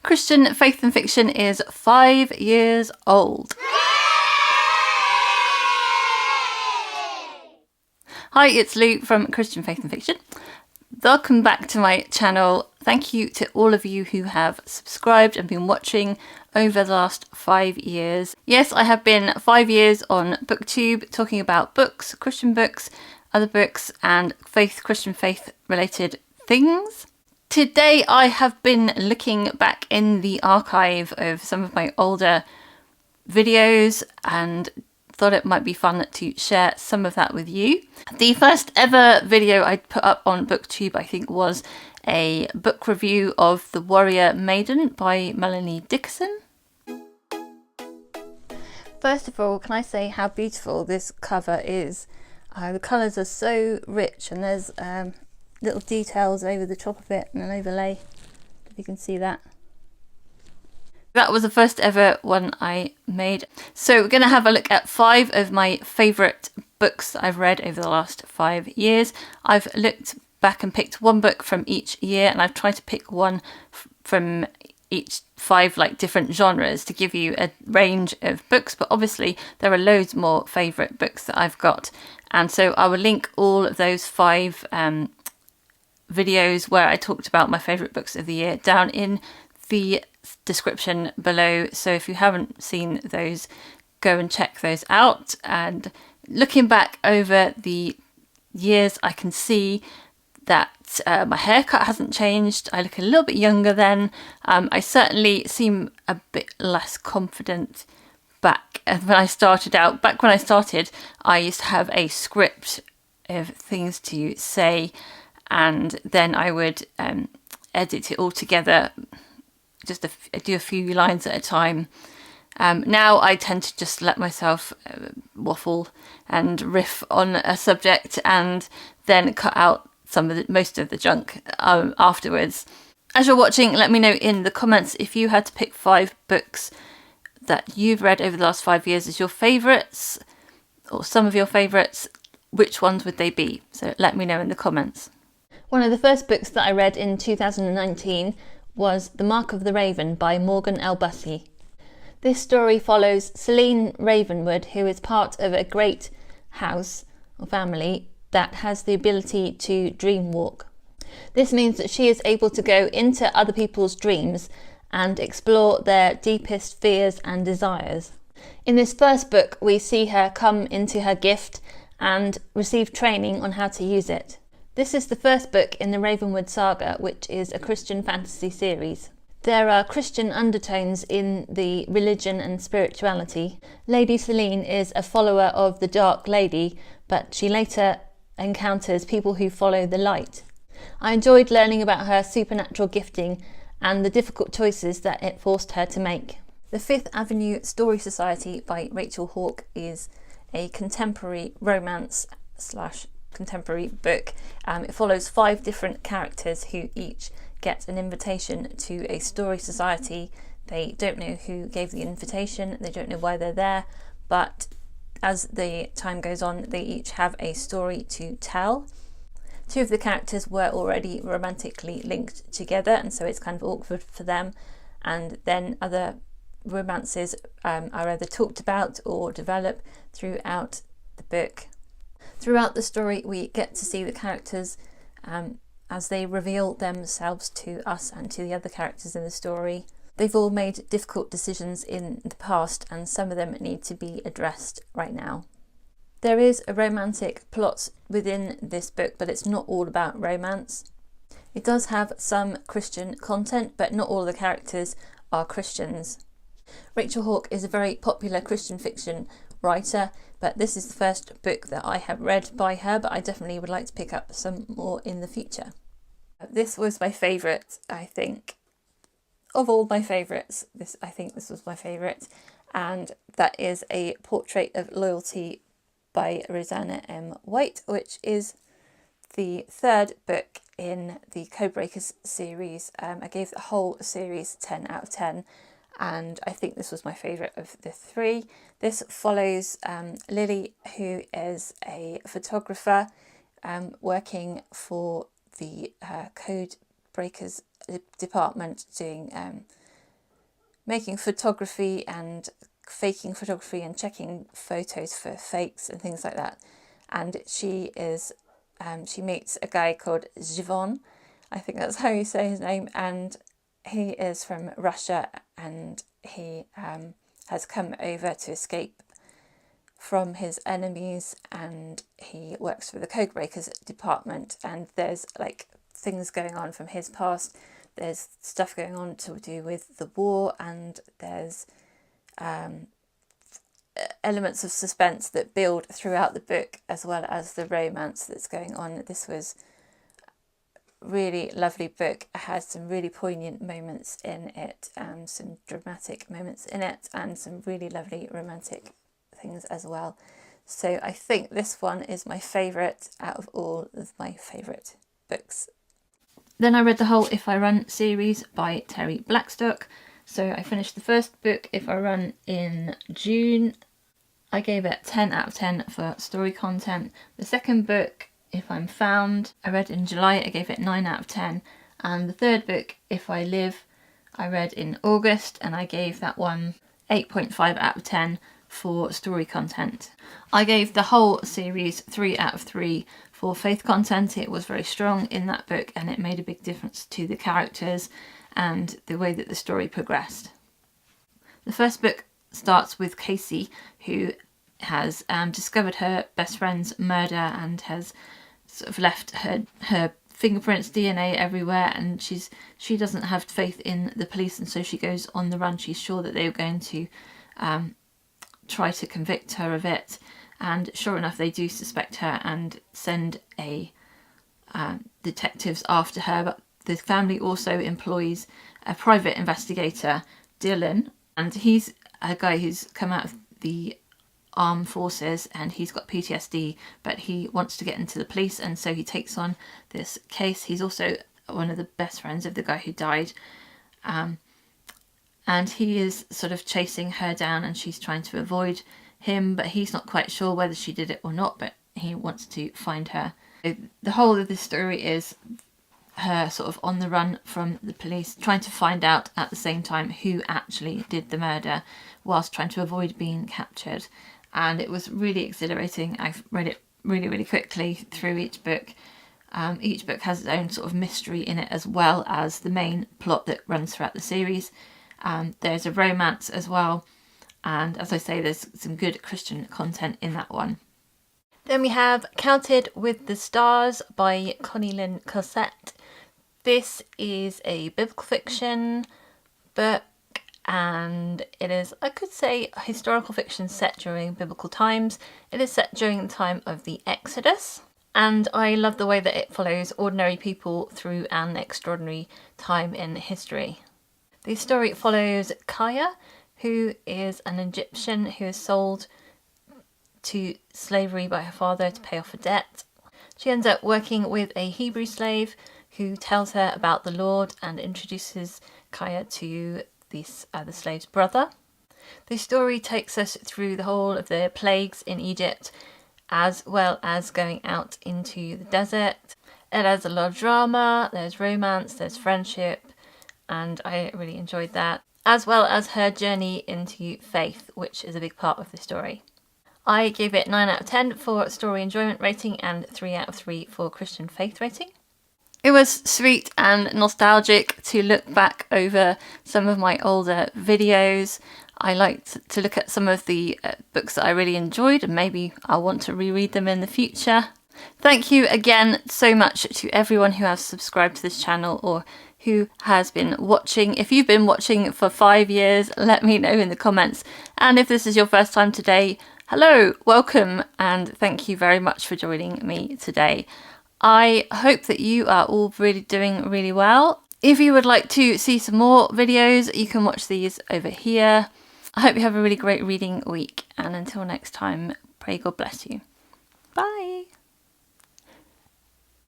Christian Faith and Fiction is 5 years old. Hi, it's Lou from Christian Faith and Fiction. Welcome back to my channel. Thank you to all of you who have subscribed and been watching over the last 5 years. Yes, I have been 5 years on Booktube talking about books, Christian books, other books and Christian faith related things. Today I have been looking back in the archive of some of my older videos and thought it might be fun to share some of that with you. The first ever video I put up on Booktube, I think, was a book review of The Warrior Maiden by Melanie Dickerson. First of all, can I say how beautiful this cover is? The colours are so rich and there's little details over the top of it and an overlay, if you can see that. That was the first ever one I made. So we're going to have a look at 5 of my favourite books that I've read over the last 5 years. I've looked back and picked one book from each year, and I've tried to pick one from each 5 different genres to give you a range of books, but obviously there are loads more favourite books that I've got, and so I will link all of those 5 videos where I talked about my favourite books of the year down in the description below. So if you haven't seen those, go and check those out. And looking back over the years, I can see that my haircut hasn't changed. I look a little bit younger then. I certainly seem a bit less confident back when I started out. Back when I started, I used to have a script of things to say, and then I would edit it all together, just do a few lines at a time. Now I tend to just let myself waffle and riff on a subject and then cut out most of the junk afterwards. As you're watching, let me know in the comments if you had to pick 5 books that you've read over the last 5 years as your favourites, or some of your favourites. Which ones would they be? So let me know in the comments. One of the first books that I read in 2019 was The Mark of the Raven by Morgan L. Bussey. This story follows Celine Ravenwood, who is part of a great house or family that has the ability to dream walk. This means that she is able to go into other people's dreams and explore their deepest fears and desires. In this first book, we see her come into her gift and receive training on how to use it. This is the first book in the Ravenwood saga, which is a Christian fantasy series. There are Christian undertones in the religion and spirituality. Lady Celine is a follower of the Dark Lady, but she later encounters people who follow the light. I enjoyed learning about her supernatural gifting and the difficult choices that it forced her to make. The Fifth Avenue Story Society by Rachel Hawke is a contemporary romance / contemporary book. It follows 5 different characters who each get an invitation to a story society. They don't know who gave the invitation, they don't know why they're there, but as the time goes on, they each have a story to tell. 2 of the characters were already romantically linked together, and so it's kind of awkward for them, and then other romances are either talked about or develop throughout the book. Throughout the story, we get to see the characters as they reveal themselves to us and to the other characters in the story. They've all made difficult decisions in the past, and some of them need to be addressed right now. There is a romantic plot within this book, but it's not all about romance. It does have some Christian content, but not all the characters are Christians. Rachel Hawke is a very popular Christian fiction writer, but this is the first book that I have read by her, but I definitely would like to pick up some more in the future. This was my favourite, I think. Of all my favourites, I think this was my favourite, and that is A Portrait of Loyalty by Rosanna M. White, which is the 3rd book in the Codebreakers series. I gave the whole series 10 out of 10. And I think this was my favourite of the 3. This follows Lily, who is a photographer working for the Code Breakers department, doing making photography and faking photography and checking photos for fakes and things like that. And she meets a guy called Zhivon, I think that's how you say his name, and he is from Russia, and he has come over to escape from his enemies, and he works for the Codebreakers department, and there's like things going on from his past. There's stuff going on to do with the war, and there's elements of suspense that build throughout the book, as well as the romance that's going on. This was a really lovely book. It has some really poignant moments in it, and some dramatic moments in it, and some really lovely romantic things as well. So I think this one is my favourite out of all of my favourite books. Then I read the whole If I Run series by Terry Blackstock. So I finished the first book, If I Run, in June. I gave it 10 out of 10 for story content. The second book, If I'm Found, I read in July. I gave it 9 out of 10. And the third book, If I Live, I read in August, and I gave that one 8.5 out of 10 for story content. I gave the whole series 3 out of 3 for faith content. It was very strong in that book, and it made a big difference to the characters and the way that the story progressed. The first book starts with Casey, who has discovered her best friend's murder and has sort of left her fingerprints, DNA everywhere, and she doesn't have faith in the police, and so she goes on the run. She's sure that they're going to try to convict her of it, and sure enough they do suspect her and send detectives after her. But the family also employs a private investigator, Dylan, and he's a guy who's come out of the armed forces, and he's got PTSD, but he wants to get into the police, and so he takes on this case. He's also one of the best friends of the guy who died, and he is sort of chasing her down, and she's trying to avoid him, but he's not quite sure whether she did it or not, but he wants to find her. The whole of this story is her sort of on the run from the police, trying to find out at the same time who actually did the murder, whilst trying to avoid being captured. And it was really exhilarating. I've read it really quickly through each book. Each book has its own sort of mystery in it, as well as the main plot that runs throughout the series. There's a romance as well, and as I say, there's some good Christian content in that one. Then we have Counted with the Stars by Connie Lynn Cosette. This is a biblical fiction book, and it is, I could say, historical fiction set during biblical times. It is set during the time of the Exodus, and I love the way that it follows ordinary people through an extraordinary time in history. The story follows Kaya, who is an Egyptian who is sold to slavery by her father to pay off a debt. She ends up working with a Hebrew slave who tells her about the Lord and introduces Kaya to the slave's brother. The story takes us through the whole of the plagues in Egypt, as well as going out into the desert. It has a lot of drama, there's romance, there's friendship, and I really enjoyed that, as well as her journey into faith, which is a big part of the story. I gave it 9 out of 10 for story enjoyment rating and 3 out of 3 for Christian faith rating. It was sweet and nostalgic to look back over some of my older videos. I liked to look at some of the books that I really enjoyed, and maybe I'll want to reread them in the future. Thank you again so much to everyone who has subscribed to this channel or who has been watching. If you've been watching for 5 years, let me know in the comments. And if this is your first time today, hello, welcome, and thank you very much for joining me today. I hope that you are all really doing really well. If you would like to see some more videos, you can watch these over here. I hope you have a really great reading week, and until next time, pray God bless you. Bye.